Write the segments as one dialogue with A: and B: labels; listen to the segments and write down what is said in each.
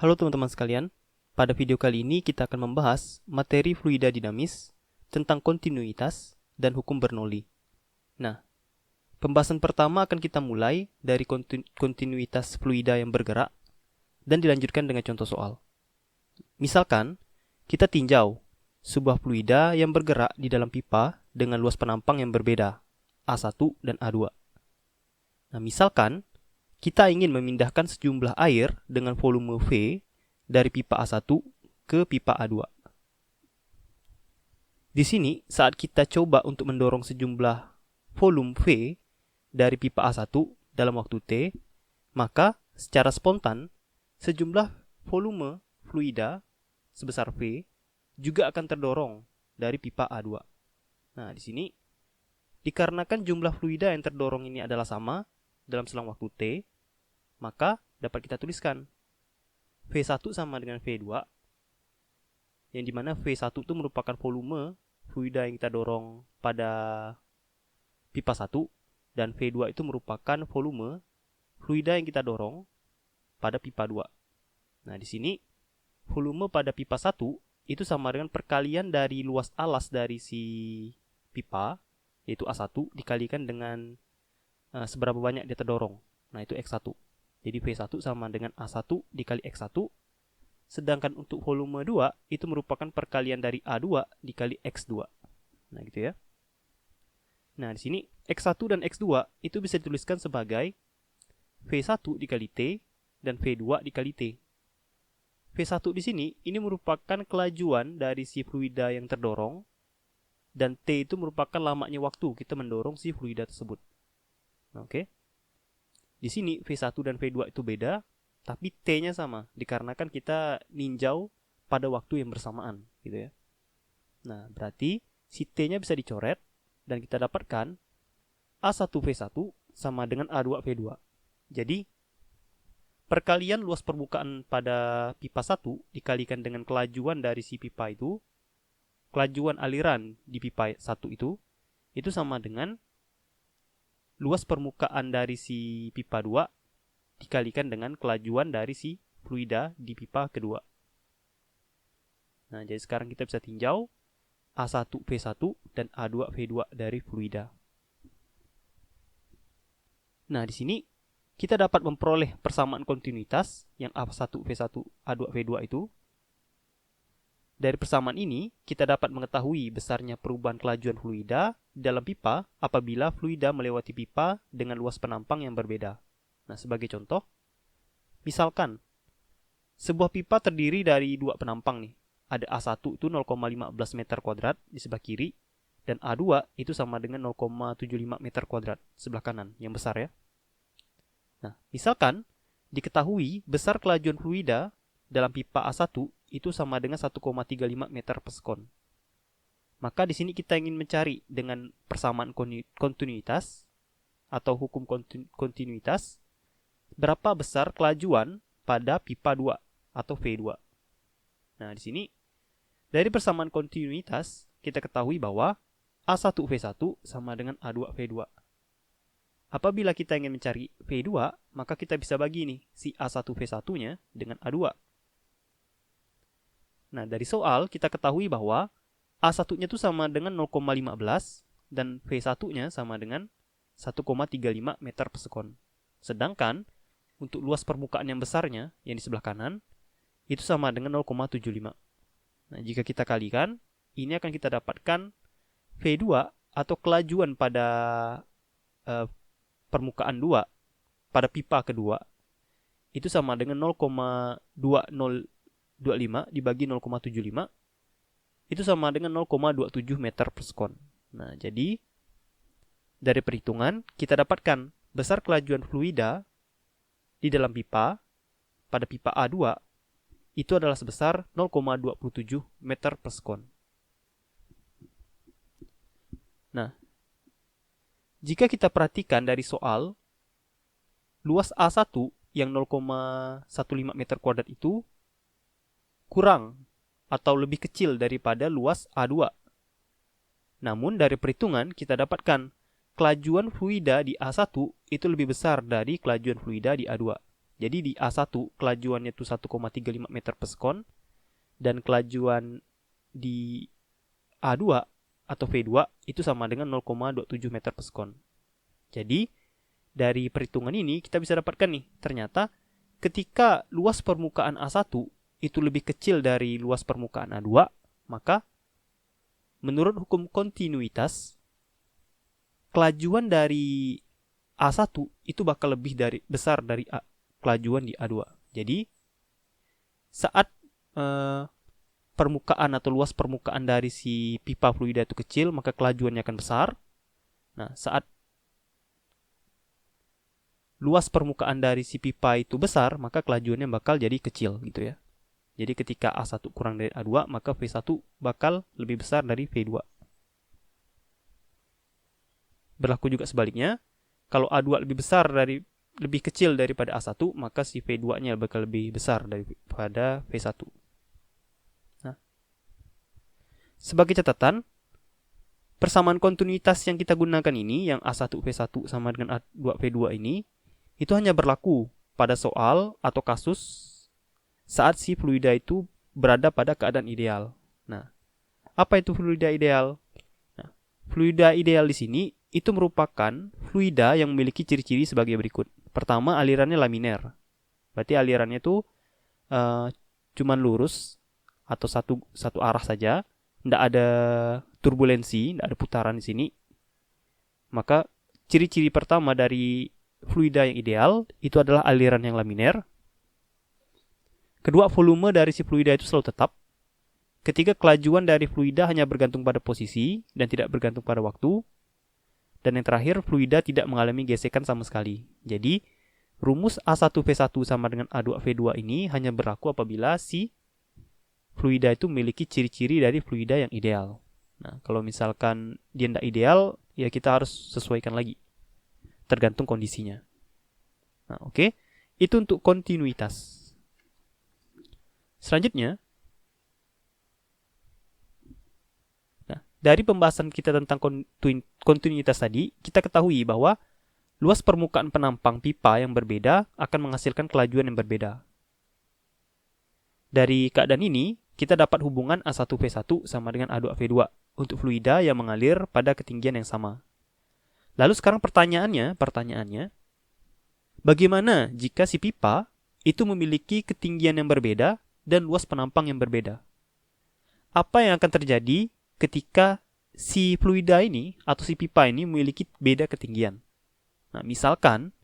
A: Halo teman-teman sekalian, pada video kali ini kita akan membahas materi fluida dinamis tentang kontinuitas dan hukum Bernoulli. Nah, pembahasan pertama akan kita mulai dari kontinuitas fluida yang bergerak dan dilanjutkan dengan contoh soal. Misalkan, kita tinjau sebuah fluida yang bergerak di dalam pipa dengan luas penampang yang berbeda, A1 dan A2. Nah, misalkan kita ingin memindahkan sejumlah air dengan volume V dari pipa A1 ke pipa A2. Di sini, saat kita coba untuk mendorong sejumlah volume V dari pipa A1 dalam waktu T, maka secara spontan, sejumlah volume fluida sebesar V juga akan terdorong dari pipa A2. Nah, di sini, dikarenakan jumlah fluida yang terdorong ini adalah sama dalam selang waktu T, maka dapat kita tuliskan V1 sama dengan V2, yang dimana V1 itu merupakan volume fluida yang kita dorong pada pipa 1, dan V2 itu merupakan volume fluida yang kita dorong pada pipa 2. Nah, di sini volume pada pipa 1 itu sama dengan perkalian dari luas alas dari si pipa, yaitu A1, dikalikan dengan seberapa banyak dia terdorong. Nah, itu X1. Jadi V1 sama dengan A1 dikali X1. Sedangkan untuk volume 2 itu merupakan perkalian dari A2 dikali X2. Nah, gitu ya. Nah, di sini X1 dan X2 itu bisa dituliskan sebagai V1 dikali T dan V2 dikali T. V1 di sini ini merupakan kelajuan dari si fluida yang terdorong, dan T itu merupakan lamanya waktu kita mendorong si fluida tersebut. Oke. Di sini V1 dan V2 itu beda, tapi T-nya sama, dikarenakan kita ninjau pada waktu yang bersamaan, gitu ya. Nah, berarti si T-nya bisa dicoret, dan kita dapatkan A1V1 sama dengan A2V2. Jadi, perkalian luas permukaan pada pipa 1 dikalikan dengan kelajuan dari si pipa itu, kelajuan aliran di pipa 1 itu sama dengan luas permukaan dari si pipa 2 dikalikan dengan kelajuan dari si fluida di pipa kedua. Nah, jadi sekarang kita bisa tinjau A1V1 dan A2V2 dari fluida. Nah, di sini kita dapat memperoleh persamaan kontinuitas yang A1V1, A2V2 itu. Dari persamaan ini, kita dapat mengetahui besarnya perubahan kelajuan fluida di dalam pipa apabila fluida melewati pipa dengan luas penampang yang berbeda. Nah, sebagai contoh, misalkan sebuah pipa terdiri dari dua penampang nih. Ada A1 itu 0,15 meter kuadrat di sebelah kiri, dan A2 itu sama dengan 0,75 meter kuadrat sebelah kanan, yang besar ya. Nah, misalkan diketahui besar kelajuan fluida dalam pipa A1 itu sama dengan 1,35 meter per sekon. Maka di sini kita ingin mencari dengan persamaan kontinuitas atau hukum kontinuitas berapa besar kelajuan pada pipa 2 atau V2. Nah, di sini dari persamaan kontinuitas kita ketahui bahwa A1V1 sama dengan A2V2. Apabila kita ingin mencari V2, maka kita bisa bagi nih si A1V1-nya dengan A2. Nah, dari soal kita ketahui bahwa A1-nya itu sama dengan 0,15 dan V1-nya sama dengan 1,35 meter per sekon. Sedangkan untuk luas permukaan yang besarnya yang di sebelah kanan itu sama dengan 0,75. Nah, jika kita kalikan, ini akan kita dapatkan V2 atau kelajuan pada permukaan 2 pada pipa kedua itu sama dengan 0,2025 dibagi 0,75 itu sama dengan 0,27 meter per sekon. Nah, jadi dari perhitungan kita dapatkan besar kelajuan fluida di dalam pipa pada pipa A2 itu adalah sebesar 0,27 meter per sekon. Nah, jika kita perhatikan dari soal, luas A1 yang 0,15 meter kuadrat itu kurang atau lebih kecil daripada luas A2. Namun dari perhitungan kita dapatkan kelajuan fluida di A1 itu lebih besar dari kelajuan fluida di A2. Jadi di A1 kelajuannya itu 1,35 meter per sekon, dan kelajuan di A2 atau V2 itu sama dengan 0,27 meter per sekon. Jadi dari perhitungan ini kita bisa dapatkan nih, ternyata ketika luas permukaan A1 itu lebih kecil dari luas permukaan A2, maka menurut hukum kontinuitas, kelajuan dari A1 itu bakal lebih besar dari kelajuan di A2. Jadi saat permukaan atau luas permukaan dari si pipa fluida itu kecil, maka kelajuannya akan besar. Nah, saat luas permukaan dari si pipa itu besar, maka kelajuannya bakal jadi kecil gitu ya. Jadi ketika A1 kurang dari A2, maka V1 bakal lebih besar dari V2. Berlaku juga sebaliknya, kalau A2 lebih kecil daripada A1, maka si V2-nya bakal lebih besar daripada V1. Nah, sebagai catatan, persamaan kontinuitas yang kita gunakan ini, yang A1 V1 sama dengan A2 V2 ini, itu hanya berlaku pada soal atau kasus saat si fluida itu berada pada keadaan ideal. Nah, apa itu fluida ideal? Nah, fluida ideal di sini itu merupakan fluida yang memiliki ciri-ciri sebagai berikut. Pertama, alirannya laminer. Berarti alirannya itu cuman lurus atau satu arah saja, tidak ada turbulensi, tidak ada putaran di sini. Maka ciri-ciri pertama dari fluida yang ideal itu adalah aliran yang laminer. Kedua, volume dari si fluida itu selalu tetap. Ketiga, kelajuan dari fluida hanya bergantung pada posisi dan tidak bergantung pada waktu. Dan yang terakhir, fluida tidak mengalami gesekan sama sekali. Jadi, rumus A1V1 sama dengan A2V2 ini hanya berlaku apabila si fluida itu memiliki ciri-ciri dari fluida yang ideal. Nah, kalau misalkan dia tidak ideal, ya kita harus sesuaikan lagi. Tergantung kondisinya. Nah, oke. Itu untuk kontinuitas. Selanjutnya, dari pembahasan kita tentang kontinuitas tadi, kita ketahui bahwa luas permukaan penampang pipa yang berbeda akan menghasilkan kelajuan yang berbeda. Dari keadaan ini, kita dapat hubungan A1V1 sama dengan A2V2 untuk fluida yang mengalir pada ketinggian yang sama. Lalu sekarang pertanyaannya, bagaimana jika si pipa itu memiliki ketinggian yang berbeda dan luas penampang yang berbeda? Apa yang akan terjadi ketika si fluida ini atau si pipa ini memiliki beda ketinggian? Nah, misalkan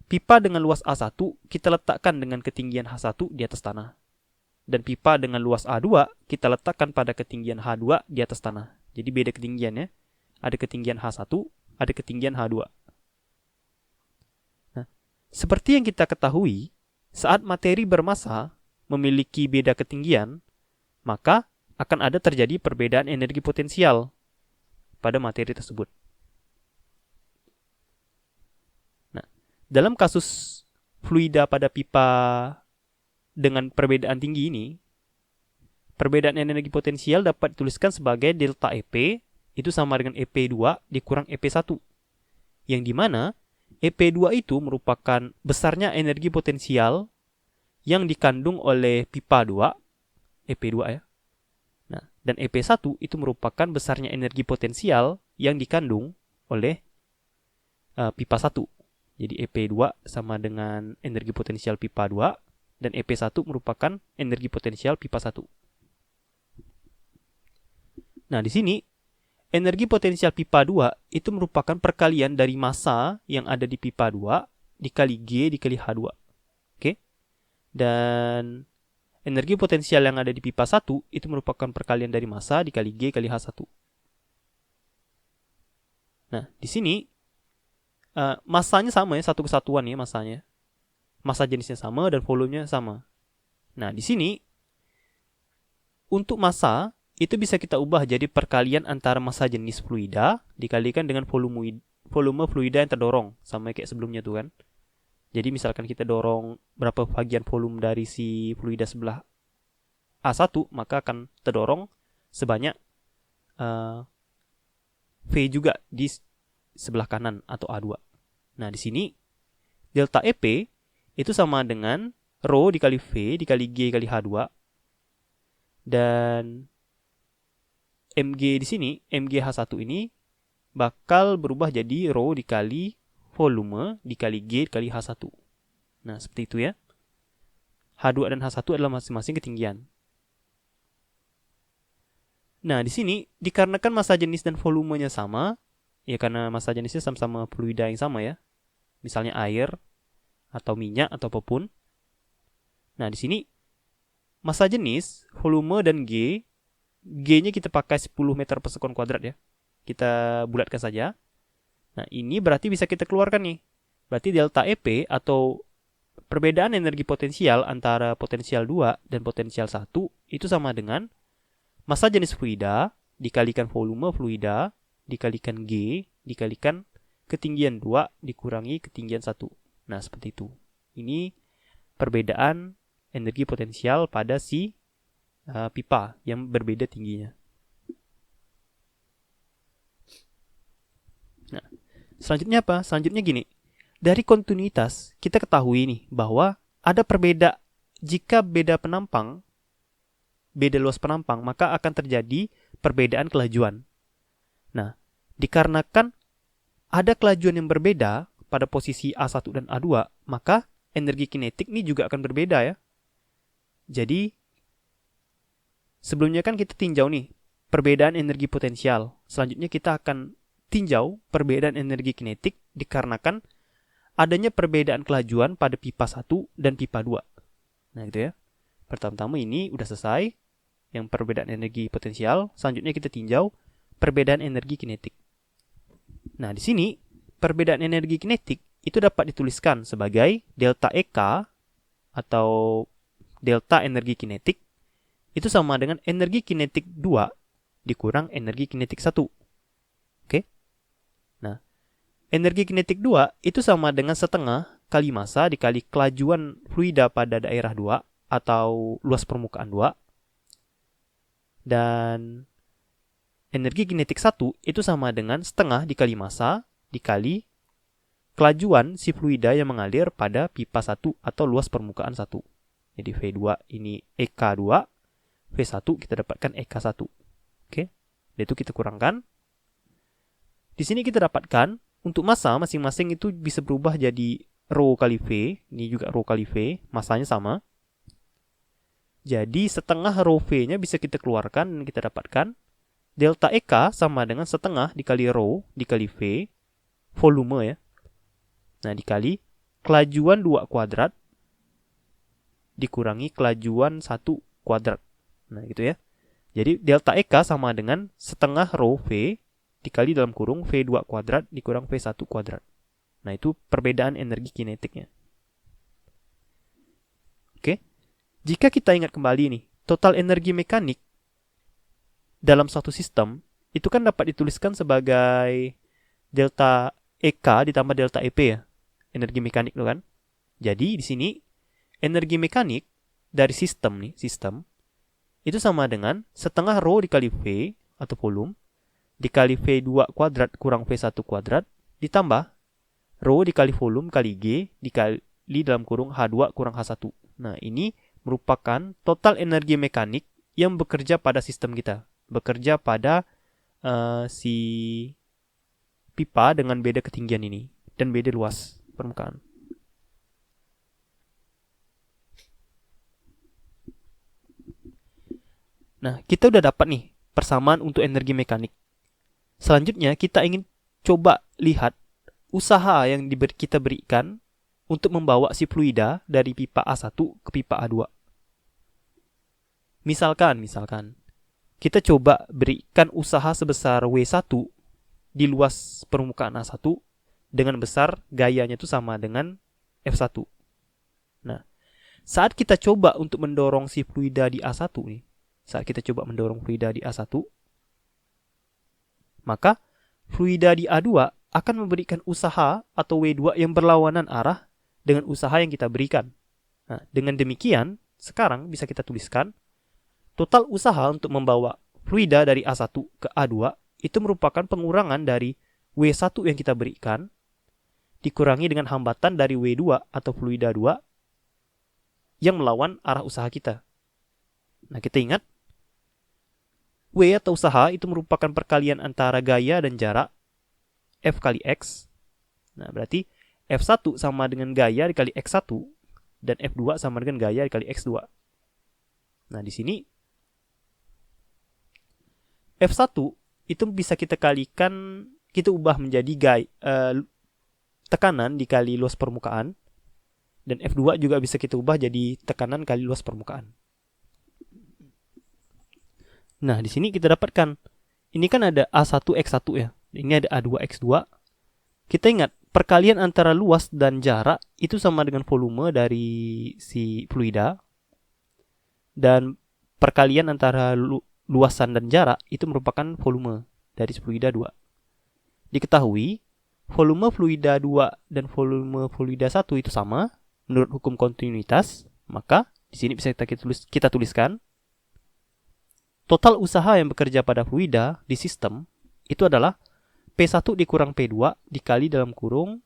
A: pipa dengan luas A1 kita letakkan dengan ketinggian H1 di atas tanah. Dan pipa dengan luas A2 kita letakkan pada ketinggian H2 di atas tanah. Jadi beda ketinggiannya. Ada ketinggian H1, ada ketinggian H2. Nah, seperti yang kita ketahui, saat materi bermassa memiliki beda ketinggian, maka akan ada terjadi perbedaan energi potensial pada materi tersebut. Nah, dalam kasus fluida pada pipa dengan perbedaan tinggi ini, perbedaan energi potensial dapat dituliskan sebagai delta EP itu sama dengan EP2 dikurang EP1. Yang dimana EP2 itu merupakan besarnya energi potensial yang dikandung oleh pipa 2, EP2 ya. Nah, dan EP1 itu merupakan besarnya energi potensial yang dikandung oleh pipa 1. Jadi EP2 sama dengan energi potensial pipa 2 dan EP1 merupakan energi potensial pipa 1. Nah, di sini energi potensial pipa 2 itu merupakan perkalian dari massa yang ada di pipa 2 dikali G dikali H2. Oke? Dan energi potensial yang ada di pipa 1 itu merupakan perkalian dari massa dikali G kali H1. Nah, di sini massanya sama ya, satu kesatuan ya massanya. Massa jenisnya sama dan volumenya sama. Nah, di sini untuk massa itu bisa kita ubah jadi perkalian antara massa jenis fluida dikalikan dengan volume fluida yang terdorong, sama kayak sebelumnya tuh kan. Jadi misalkan kita dorong berapa bagian volume dari si fluida sebelah A1, maka akan terdorong sebanyak V juga di sebelah kanan atau A2. Nah, di sini delta EP itu sama dengan Rho dikali V dikali G kali H2. Dan Mg di sini, MgH1 ini bakal berubah jadi Rho dikali volume dikali G dikali H1. Nah, seperti itu ya. H2 dan H1 adalah masing-masing ketinggian. Nah, di sini dikarenakan massa jenis dan volumenya sama, ya karena massa jenisnya sama-sama fluida yang sama ya. Misalnya air atau minyak atau apapun. Nah, di sini massa jenis, volume dan G-nya kita pakai 10 meter per sekon kuadrat ya. Kita bulatkan saja. Nah, ini berarti bisa kita keluarkan nih. Berarti delta EP atau perbedaan energi potensial antara potensial 2 dan potensial 1 itu sama dengan massa jenis fluida dikalikan volume fluida dikalikan G dikalikan ketinggian 2 dikurangi ketinggian 1. Nah, seperti itu. Ini perbedaan energi potensial pada si pipa yang berbeda tingginya. Nah, selanjutnya apa? Selanjutnya gini. Dari kontinuitas kita ketahui nih bahwa ada jika beda luas penampang, maka akan terjadi perbedaan kelajuan. Nah, dikarenakan ada kelajuan yang berbeda pada posisi A1 dan A2, maka energi kinetik ini juga akan berbeda ya. Jadi, sebelumnya kan kita tinjau nih perbedaan energi potensial. Selanjutnya kita akan tinjau perbedaan energi kinetik dikarenakan adanya perbedaan kelajuan pada pipa 1 dan pipa 2. Nah, gitu ya. Pertama-tama ini udah selesai yang perbedaan energi potensial. Selanjutnya kita tinjau perbedaan energi kinetik. Nah, di sini perbedaan energi kinetik itu dapat dituliskan sebagai delta EK atau delta energi kinetik itu sama dengan energi kinetik 2 dikurang energi kinetik 1. Oke? Nah, energi kinetik 2 itu sama dengan setengah kali massa dikali kelajuan fluida pada daerah 2 atau luas permukaan 2. Dan energi kinetik 1 itu sama dengan setengah dikali massa dikali kelajuan si fluida yang mengalir pada pipa 1 atau luas permukaan 1. Jadi V2 ini EK2, V1 kita dapatkan EK1. Oke. Dan itu kita kurangkan. Di sini kita dapatkan untuk massa masing-masing itu bisa berubah jadi Rho kali V, ini juga Rho kali V, massanya sama. Jadi setengah Rho V-nya bisa kita keluarkan dan kita dapatkan delta EK sama dengan setengah dikali Rho dikali V, volume ya. Nah, dikali kelajuan 2 kuadrat dikurangi kelajuan 1 kuadrat. Nah, gitu ya. Jadi delta EK sama dengan setengah Rho V dikali dalam kurung V2 kuadrat dikurang V1 kuadrat. Nah, itu perbedaan energi kinetiknya. Oke. Jika kita ingat kembali nih, total energi mekanik dalam suatu sistem itu kan dapat dituliskan sebagai delta EK ditambah delta EP ya. Energi mekanik itu kan. Jadi di sini energi mekanik dari sistem itu sama dengan setengah Rho dikali V atau volume dikali V2 kuadrat kurang V1 kuadrat ditambah Rho dikali volume kali G dikali dalam kurung H2 kurang H1. Nah, ini merupakan total energi mekanik yang bekerja pada sistem kita. Bekerja pada si pipa dengan beda ketinggian ini dan beda luas permukaan. Nah, kita udah dapat nih persamaan untuk energi mekanik. Selanjutnya kita ingin coba lihat usaha yang kita berikan untuk membawa si fluida dari pipa A1 ke pipa A2. Misalkan kita coba berikan usaha sebesar W1 di luas permukaan A1 dengan besar gayanya itu sama dengan F1. Nah, saat kita coba untuk mendorong si fluida di A1 nih, maka fluida di A2 akan memberikan usaha atau W2 yang berlawanan arah dengan usaha yang kita berikan. Nah, dengan demikian, sekarang bisa kita tuliskan total usaha untuk membawa fluida dari A1 ke A2 itu merupakan pengurangan dari W1 yang kita berikan dikurangi dengan hambatan dari W2 atau fluida 2 yang melawan arah usaha kita. Nah, kita ingat W atau usaha itu merupakan perkalian antara gaya dan jarak F kali X. Nah, berarti F1 sama dengan gaya dikali X1 dan F2 sama dengan gaya dikali X2. Nah, di sini F1 itu bisa kita kalikan, kita ubah menjadi tekanan dikali luas permukaan, dan F2 juga bisa kita ubah jadi tekanan kali luas permukaan. Nah, di sini kita dapatkan, ini kan ada A1X1 ya, ini ada A2X2. Kita ingat, perkalian antara luas dan jarak itu sama dengan volume dari si fluida, dan perkalian antara luasan dan jarak itu merupakan volume dari fluida 2. Diketahui, volume fluida 2 dan volume fluida 1 itu sama menurut hukum kontinuitas, maka di sini bisa kita tuliskan total usaha yang bekerja pada fluida di sistem itu adalah P1 dikurang P2 dikali dalam kurung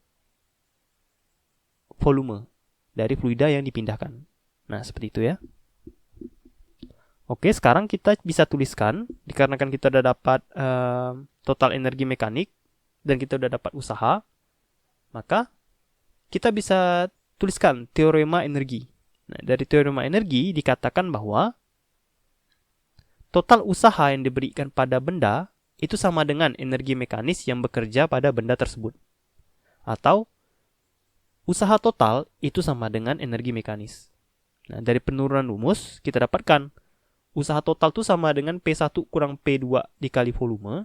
A: volume dari fluida yang dipindahkan. Nah, seperti itu ya. Oke, sekarang kita bisa tuliskan, dikarenakan kita sudah dapat total energi mekanik dan kita sudah dapat usaha, maka kita bisa tuliskan teorema energi. Nah, dari teorema energi dikatakan bahwa total usaha yang diberikan pada benda itu sama dengan energi mekanis yang bekerja pada benda tersebut. Atau usaha total itu sama dengan energi mekanis. Nah, dari penurunan rumus kita dapatkan usaha total itu sama dengan P1 kurang P2 dikali volume,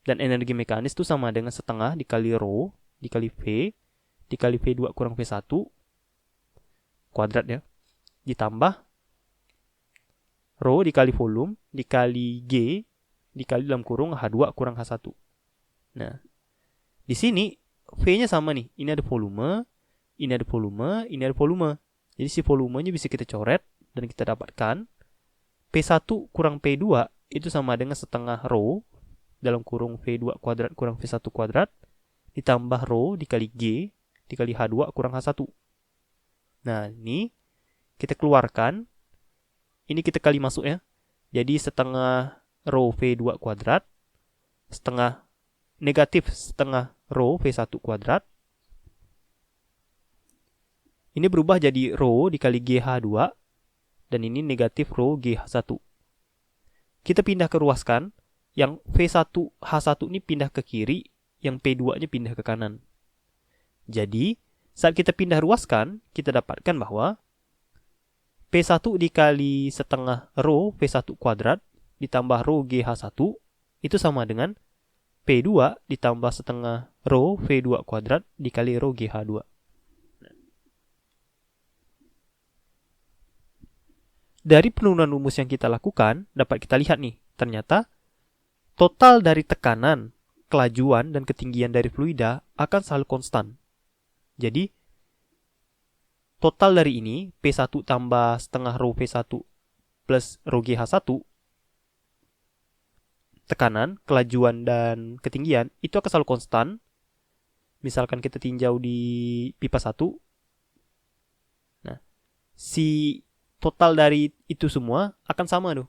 A: dan energi mekanis itu sama dengan setengah dikali rho dikali V dikali V2 kurang V1 kuadrat ya, ditambah rho dikali volume dikali G dikali dalam kurung H2 kurang H1. Nah, di sini V-nya sama nih. Ini ada volume, ini ada volume, ini ada volume. Jadi si volumenya bisa kita coret dan kita dapatkan P1 kurang P2 itu sama dengan setengah rho dalam kurung V2 kuadrat kurang V1 kuadrat ditambah rho dikali G dikali H2 kurang H1. Nah, ini kita keluarkan. Ini kita kali masuk ya. Jadi setengah rho V2 kuadrat setengah negatif setengah rho V1 kuadrat. Ini berubah jadi rho dikali GH2 dan ini negatif rho GH1. Kita pindah ke ruaskan, yang V1H1 ini pindah ke kiri, yang P2-nya pindah ke kanan. Jadi, saat kita pindah ruaskan, kita dapatkan bahwa P1 dikali setengah rho V1 kuadrat ditambah rho GH1 itu sama dengan P2 ditambah setengah rho V2 kuadrat dikali rho GH2. Dari penurunan rumus yang kita lakukan, dapat kita lihat nih, ternyata total dari tekanan, kelajuan, dan ketinggian dari fluida akan selalu konstan. Jadi, total dari ini, P1 tambah setengah rho V1 plus rho GH1, tekanan, kelajuan, dan ketinggian, itu akan selalu konstan. Misalkan kita tinjau di pipa 1. Nah, si total dari itu semua akan sama tuh.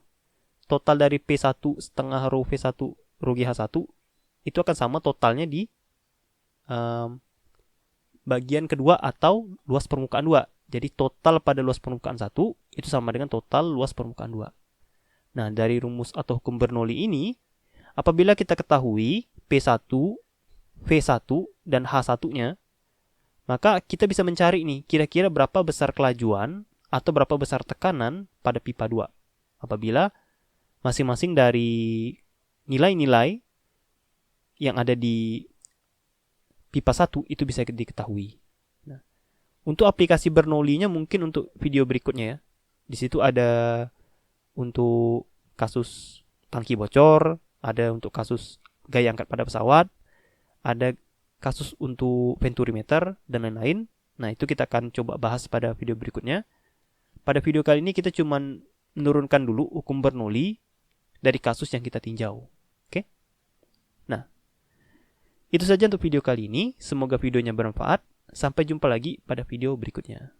A: Total dari P1 setengah rho V1 rho GH1 itu akan sama totalnya di bagian kedua atau luas permukaan 2. Jadi total pada luas permukaan 1 itu sama dengan total luas permukaan 2. Nah, dari rumus atau hukum Bernoulli ini, apabila kita ketahui P1, V1, dan H1-nya, maka kita bisa mencari nih kira-kira berapa besar kelajuan atau berapa besar tekanan pada pipa 2. Apabila masing-masing dari nilai-nilai yang ada di pipa 1 itu bisa diketahui. Nah, untuk aplikasi Bernoulli-nya mungkin untuk video berikutnya ya. Di situ ada untuk kasus tangki bocor, ada untuk kasus gaya angkat pada pesawat, ada kasus untuk venturimeter, dan lain-lain. Nah, itu kita akan coba bahas pada video berikutnya. Pada video kali ini kita cuma menurunkan dulu hukum Bernoulli dari kasus yang kita tinjau. Oke? Nah, itu saja untuk video kali ini. Semoga videonya bermanfaat. Sampai jumpa lagi pada video berikutnya.